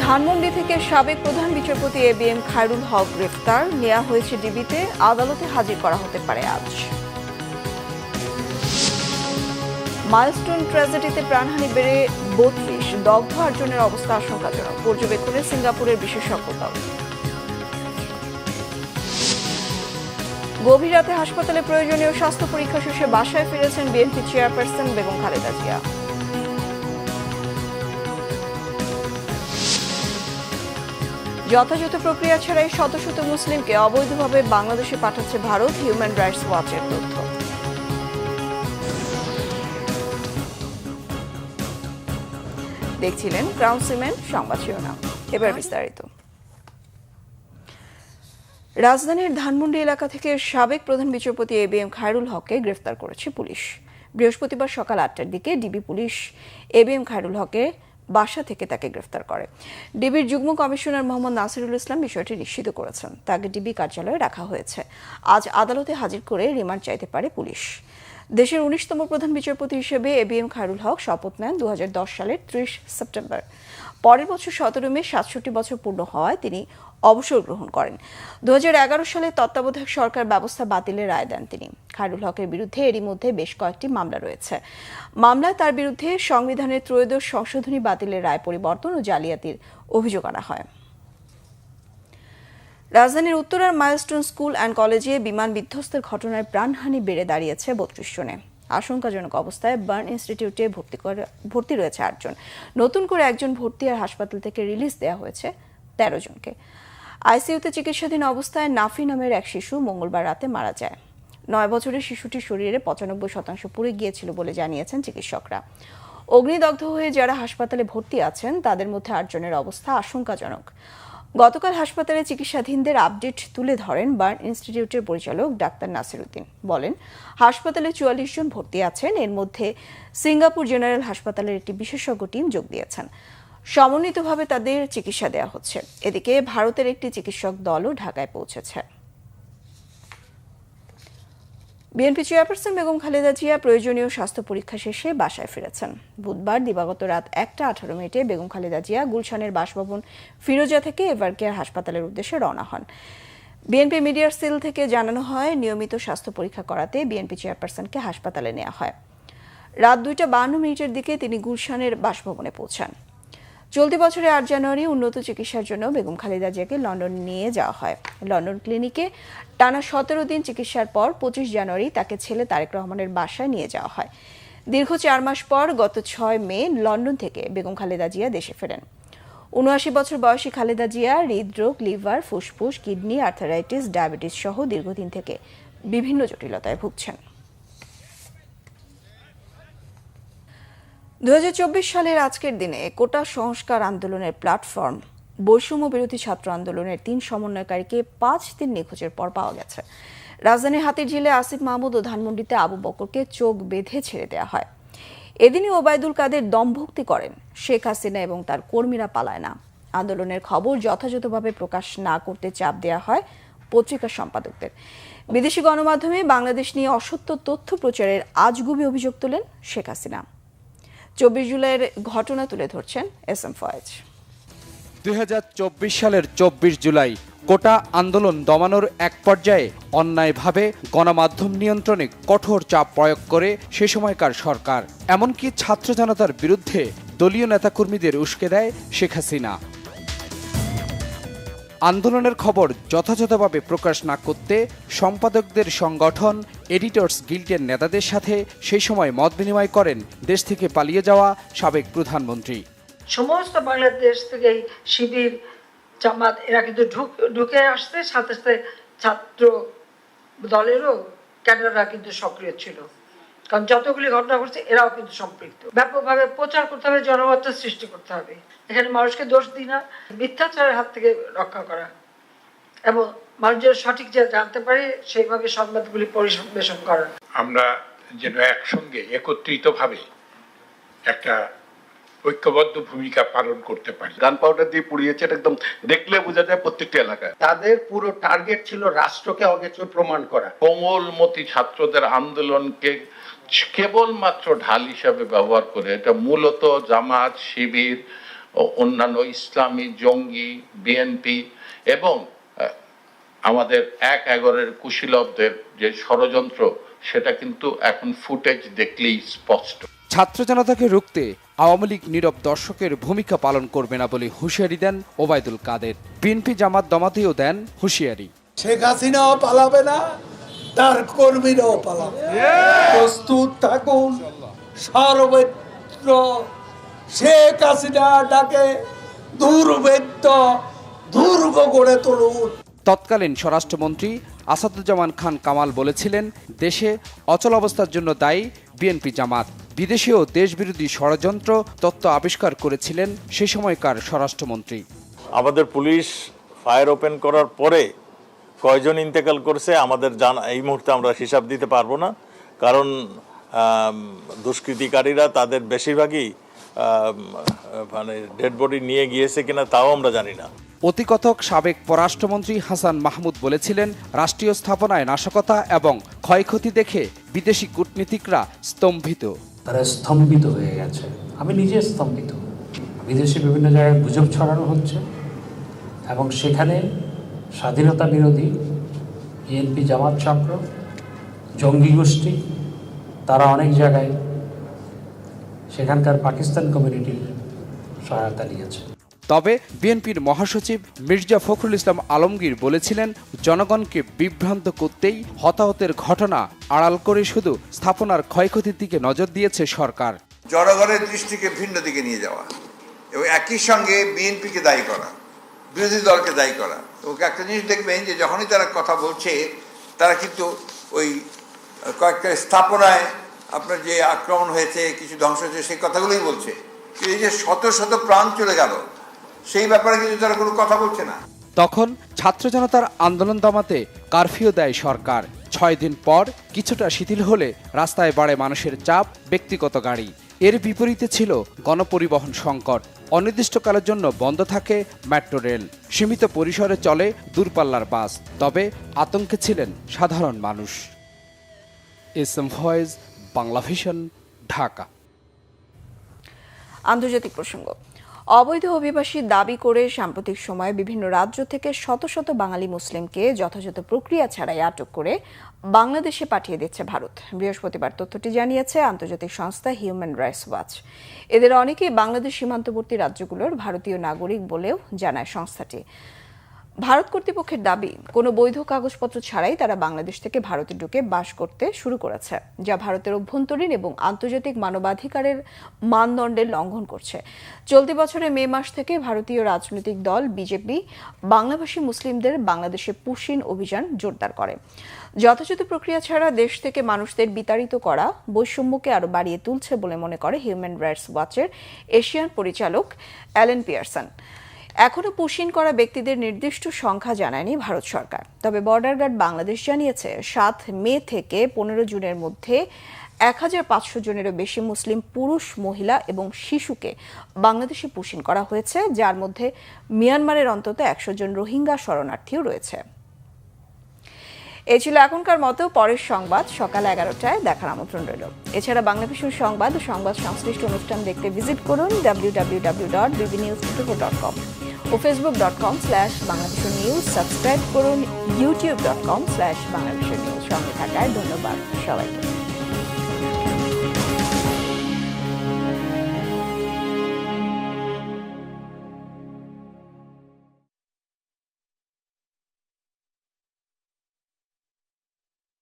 ধানমন্ডি থেকে সাবেক প্রধান বিচারপতি এবিএম খায়রুল হক গ্রেফতার, নেওয়া হয়েছে ডিবিতে, আদালতে হাজির করা হতে পারে আজ। মাইলস্টোন ট্র্যাজেডিতে প্রাণহানি বেড়ে ৩২, দগ্ধ ৮ জনের অবস্থা আশঙ্কাজনক, পর্যবেক্ষণে সিঙ্গাপুরের বিশেষজ্ঞ দল। গভীর রাতে হাসপাতালে প্রয়োজনীয় স্বাস্থ্য পরীক্ষা শেষে বাসায় ফিরেছেন বিএনপি চেয়ারপারসন বেগম খালেদা জিয়া। যথাযথ প্রক্রিয়া ছাড়াই শত শত মুসলিমকে অবৈধভাবে বাংলাদেশে পাঠাচ্ছে ভারত, হিউম্যান রাইটস ওয়াচের তথ্য। দেখছিলেন ক্রাউন সিমেন্ট সংবাদ শিরোনাম, এবার বিস্তারিত। রাজধানীর ধানমন্ডি এলাকা থেকে সাবেক প্রধান বিচারপতি এবিএম খায়রুল হককে গ্রেফতার করেছে পুলিশ। বৃহস্পতিবার সকাল ৮টার দিকে ডিবি পুলিশ এবিএম খায়রুল হকের বাসা থেকে তাকে গ্রেফতার করে। ডিবির যুগ্ম কমিশনার মোহাম্মদ নাসিরুল ইসলাম বিষয়টি নিশ্চিত করেছেন। তাকে ডিবি কার্যালয়ে রাখা হয়েছে। আজ আদালতে হাজির করে রিমান্ড চাইতে পারে পুলিশ। দেশের ১৯তম প্রধান বিচারপতি হিসেবে এবিএম খায়রুল হক শপথ নেন ২০১০ সালের ৩০ সেপ্টেম্বর। পরের বছর ১৭ মে ৬৭ বছর পূর্ণ হওয়ায় তিনি অবসর গ্রহণ করেন। ২০১১ সালে তত্ত্বাবধায়ক সরকার ব্যবস্থা বাতিলের রায় দেন তিনি। খায়রুল হকের বিরুদ্ধে এরই মধ্যে বেশ কয়েকটি মামলা রয়েছে। মামলায় তার বিরুদ্ধে সংবিধানের ত্রয়োদশ সংশোধনী বাতিলের রায় পরিবর্তন ও জালিয়াতির অভিযোগ আনা হয়। রাজধানীর উত্তরার মাইলস্টোন স্কুল অ্যান্ড কলেজে বিমান বিধ্বস্তের ঘটনায় প্রাণহানি বেড়ে দাঁড়িয়েছে ৩২ জনে। আশঙ্কাজনক অবস্থায় বার্ন ইনস্টিটিউটে ভর্তি রয়েছে ৮ জন। নতুন করে একজন ভর্তি আর হাসপাতাল থেকে রিলিজ দেওয়া হয়েছে ১৩ জনকে। আইসিইউতে চিকিৎসাধীন অবস্থায় নাফি নামের এক শিশু মঙ্গলবার রাতে মারা যায়। ৯ বছরের শিশুটির শরীরে ৯৫% পুড়ে গিয়েছিল বলে জানিয়েছেন চিকিৎসকরা। অগ্নিদগ্ধ হয়ে যারা হাসপাতালে ভর্তি আছেন তাদের মধ্যে ৮ জনের অবস্থা আশঙ্কাজনক। গতকাল হাসপাতালে চিকিৎসাধীনদের আপডেট তুলে ধরেন বার্ন ইনস্টিটিউটের পরিচালক ডাক্তার নাসির উদ্দিন। বলেন, হাসপাতালে ৪৪ জন ভর্তি আছেন। এর মধ্যে সিঙ্গাপুর জেনারেল হাসপাতালের একটি বিশেষজ্ঞ টিম যোগ দিয়েছেন। সমন্বিতভাবে তাদের চিকিৎসা দেওয়া হচ্ছে। এদিকে ভারতের একটি চিকিৎসক দলও ঢাকায় পৌঁছেছে। বিএনপি চেয়ারপারসন বেগম খালেদা জিয়া প্রয়োজনীয় স্বাস্থ্য পরীক্ষা শেষে বাসায় ফিরেছেন। বুধবার দিবাগত রাত ১টা ১৮ বেগম খালেদা জিয়া গুলশানের বাসভবন ফিরোজা থেকে এভারকেয়ার হাসপাতালের উদ্দেশ্যে রওনা হন। বিএনপি মিডিয়ার সেল থেকে জানানো হয়, নিয়মিত স্বাস্থ্য পরীক্ষা করাতে বিএনপি চেয়ারপারসনকে হাসপাতালে নেওয়া হয়। রাত ২টা ৫২ দিকে তিনি গুলশানের বাসভবনে পৌঁছান। চলতি বছরের ৮ জানুয়ারি উন্নত চিকিৎসার জন্য বেগম খালেদা জিয়াকে লন্ডন নিয়ে যাওয়া হয়। লন্ডন ক্লিনিকে টানা ১৭ দিন চিকিৎসার পর ২৫ জানুয়ারি তাকে ছেলে তারেক রহমানের বাসায় নিয়ে যাওয়া হয়। দীর্ঘ ৪ মাস পর গত ৬ মে লন্ডন থেকে বেগম খালেদা জিয়া দেশে ফেরেন। ৭৯ বছর বয়সী খালেদা জিয়া হৃদরোগ, লিভার, ফুসফুস, কিডনি, আর্থারাইটিস, ডায়াবেটিস সহ দীর্ঘদিন থেকে বিভিন্ন জটিলতায় ভুগছেন। ২০২৪ সালের আজকের দিনে কোটা সংস্কার আন্দোলনের প্ল্যাটফর্ম বৈষম্য বিরোধী ছাত্র আন্দোলনের ৩ সমন্বয়কারীকে ৫ দিন নিখোঁজের পর পাওয়া গেছে। রাজধানীর হাতিরঝিলে আসিফ মাহমুদ ও ধানমন্ডিতে আবু বকরকে চোখ বেঁধে ছেড়ে দেওয়া হয়। এদিনই ওবায়দুল কাদের দমভক্তি করেন। শেখ হাসিনা এবং তার কর্মীরা পালায় না। আন্দোলনের খবর যথাযথভাবে প্রকাশ না করতে চাপ দেওয়া হয় পত্রিকা সম্পাদকদের। বিদেশি গণমাধ্যমে বাংলাদেশ নিয়ে অসত্য তথ্য প্রচারের আজগুবি অভিযোগ তোলেন শেখ হাসিনা। ২৪ জুলাইয়ের ঘটনা তুলে ধরছেন এস এম ফয়েজ। ২০২৪ সালের ২৪ জুলাই কোটা আন্দোলন দমানোর এক পর্যায়ে অন্যায়ভাবে গণমাধ্যম নিয়ন্ত্রণে কঠোর চাপ প্রয়োগ করে সে সময়কার সরকার। এমনকি ছাত্র জনতার বিরুদ্ধে দলীয় নেতাকর্মীদের উস্কে দেয় শেখ হাসিনা। আন্দোলনের খবর যথাযথভাবে প্রকাশ না করতে সম্পাদকদের সংগঠন এডিটর্স গিল্ডের নেতাদের সাথে সেই সময় মত বিনিময় করেন দেশ থেকে পালিয়ে যাওয়া সাবেক প্রধানমন্ত্রী। সমস্ত বাংলাদেশ থেকে শিবির, জামাত এরা কিন্তু ঢুকে আসছে, সাথে সাথে ছাত্র দলেরও ক্যাডাররা কিন্তু সক্রিয় ছিল। কারণ যতগুলি ঘটনা ঘটছে এরাও কিন্তু সম্পৃক্ত। ব্যাপকভাবে প্রচার করতে হবে, জনমত সৃষ্টি করতে হবে। এখানে মানুষকে দোষ দিই না, মিথ্যাচারের হাত থেকে রক্ষা করা এবং মানুষ যেন সঠিক যে জানতে পারে সেইভাবে সংবাদগুলি পরিবেশন করা। আমরা যেন একসঙ্গে একত্রিতভাবে একটা ঐক্যবদ্ধ ভূমিকা পালন করতে পারি। গান পাউডার দিয়ে পুড়িয়েছে, এটা একদম দেখলে বোঝা যায় প্রত্যেকটা এলাকায়। তাদের পুরো টার্গেট ছিল রাষ্ট্রকে অগেচ প্রমাণ করা। কোমলমতি ছাত্রদের আন্দোলনকে কেবলমাত্র ঢাল হিসাবে ব্যবহার করে এটা মূলত জামাত, শিবির অন্যান্য ইসলামী জঙ্গি, বিএনপি এবং আমাদের ১/১১-এর কুশীলবদের যে ষড়যন্ত্র, সেটা কিন্তু এখন ফুটেজ দেখলেই স্পষ্ট। ছাত্র জনতাকে রুখতে আওয়ামী লীগ নীরব দর্শকের ভূমিকা পালন করবে না বলে হুঁশিয়ারি দেন ওবায়দুল কাদের। বিএনপি জামাত দমাতেও দেন হুঁশিয়ারি। শেখ হাসিনাও পালাবে না, তার কর্মীরাও পালাবে। প্রস্তুত থাকুন, সর্বত্র শেখ হাসিনাটাকে দুর্বৃত্ত দুর্গ গড়ে তুলুন। তৎকালীন স্বরাষ্ট্রমন্ত্রী আসাদুজ্জামান খান কামাল বলেছিলেন, দেশে অচলাবস্থার জন্য দায়ী বিএনপি জামাত। বিদেশি ও দেশবিরোধী ষড়যন্ত্র তত্ত্ব আবিষ্কার করেছিলেন সে সময়কার স্বরাষ্ট্রমন্ত্রী। আমাদের পুলিশ ফায়ার ওপেন করার পরে কয়জন ইন্তেকাল করছে আমাদের এই মুহূর্তে আমরা হিসাব দিতে পারবো না, কারণ দুষ্কৃতিকারীরা তাদের বেশিরভাগই মানে ডেড বডি নিয়ে গিয়েছে কিনা তাও আমরা জানি না। অতিকথক সাবেক পররাষ্ট্রমন্ত্রী হাসান মাহমুদ বলেছিলেন, রাষ্ট্রীয় স্থাপনায় নাশকতা এবং ক্ষয়ক্ষতি দেখে বিদেশি কূটনীতিকরা স্তম্ভিত। তারা স্তম্ভিত হয়ে গেছে, আমি নিজে স্তম্ভিত। বিদেশি বিভিন্ন জায়গায় গুজব ছড়ানো হচ্ছে এবং সেখানে স্বাধীনতা বিরোধী বিএনপি জামাত চক্র, জঙ্গি গোষ্ঠী, তারা অনেক জায়গায় সেখানকার পাকিস্তান কমিউনিটির সহায়তা নিয়েছে। তবে বিএনপির মহাসচিব মির্জা ফখরুল ইসলাম আলমগীর বলেছিলেন, জনগণকে বিভ্রান্ত করতেই হতাহতের ঘটনা আড়াল করে শুধু স্থাপনার ক্ষয়ক্ষতির দিকে নজর দিয়েছে সরকার। জনগণের দৃষ্টিকে ভিন্ন দিকে নিয়ে যাওয়া এবং একই সঙ্গে বিএনপিকে দায়ী করা, বিরোধী দলকে দায়ী করা। তো একটা জিনিস দেখবেন যে যখনই তারা কথা বলছে, তারা কিন্তু ওই কয়েকটা স্থাপনায় আপনার যে আক্রমণ হয়েছে, কিছু ধ্বংস হয়েছে, সেই কথাগুলোই বলছে। কিন্তু এই যে শত শত প্রাণ চলে গেল, সেই ব্যাপারে কিন্তু তারা কোনো কথা বলছে না। তখন ছাত্র জনতার আন্দোলন দমাতে কারফিউ দেয় সরকার। ৬ দিন পর কিছুটা শিথিল হলে রাস্তায় বাড়ে মানুষের চাপ, ব্যক্তিগত গাড়ি। এর বিপরীতে ছিল গণপরিবহন সংকট। অনির্দিষ্টকালের জন্য বন্ধ থাকে মেট্রো রেল, সীমিত পরিসরে চলে দূরপাল্লার বাস। তবে আতঙ্কে ছিলেন সাধারণ মানুষ। SM voice, Bangla vision, Dhaka. আন্তর্জাতিক প্রসঙ্গ। অবৈধ অভিবাসী দাবি করে সাম্প্রতিক সময়ে বিভিন্ন রাজ্য থেকে শত শত বাঙালি মুসলিমকে যথাযথ প্রক্রিয়া ছাড়াই আটক করে বাংলাদেশে পাঠিয়ে দিচ্ছে ভারত। বৃহস্পতিবার তথ্যটি জানিয়েছে আন্তর্জাতিক সংস্থা হিউম্যান রাইটস ওয়াচ। এদের অনেকেই বাংলাদেশ সীমান্তবর্তী রাজ্যগুলোর ভারতীয় নাগরিক বলেও জানায় সংস্থাটি। ভারত কর্তৃপক্ষের দাবি, কোনো বৈধ কাগজপত্র ছাড়াই তারা বাংলাদেশ থেকে ভারতে ঢুকে বাস করতে শুরু করেছে, যা ভারতের অভ্যন্তরীণ এবং আন্তর্জাতিক মানবাধিকারের মানদণ্ডের লঙ্ঘন করছে। চলতি বছরের মে মাস থেকে ভারতীয় রাজনৈতিক দল বিজেপি বাংলাভাষী মুসলিমদের বাংলাদেশে পুশিন অভিযান জোরদার করে। যথাযথ প্রক্রিয়া ছাড়া দেশ থেকে মানুষদের বিতাড়িত করা বৈষম্যকে আরও বাড়িয়ে তুলছে বলে মনে করে হিউম্যান রাইটস ওয়াচের এশিয়ান পরিচালক অ্যালেন পিয়ারসন। এখনও পুশিন করা ব্যক্তিদের নির্দিষ্ট সংখ্যা জানায়নি ভারত সরকার। তবে বর্ডার গার্ড বাংলাদেশ জানিয়েছে ৭ মে থেকে ১৫ জুনের মধ্যে ১৫০০ জনেরও বেশি মুসলিম পুরুষ, মহিলা এবং শিশুকে বাংলাদেশে পুশিন করা হয়েছে, যার মধ্যে মিয়ানমারের অন্তত ১০০ জন রোহিঙ্গা শরণার্থীও রয়েছে। এই ছিল এখনকার মতো। পরের সংবাদ সকাল ১১টায় দেখার আমন্ত্রণ রইল। এছাড়া বাংলা ভিশন সংবাদ ও সংবাদ সংশ্লিষ্ট অনুষ্ঠান দেখতে ভিজিট করুন www.bbnews24.com ও facebook.com/bangladesh সাবস্ক্রাইব করুন youtube.com/bangladesh সঙ্গে থাকায় ধন্যবাদ সবাইকে।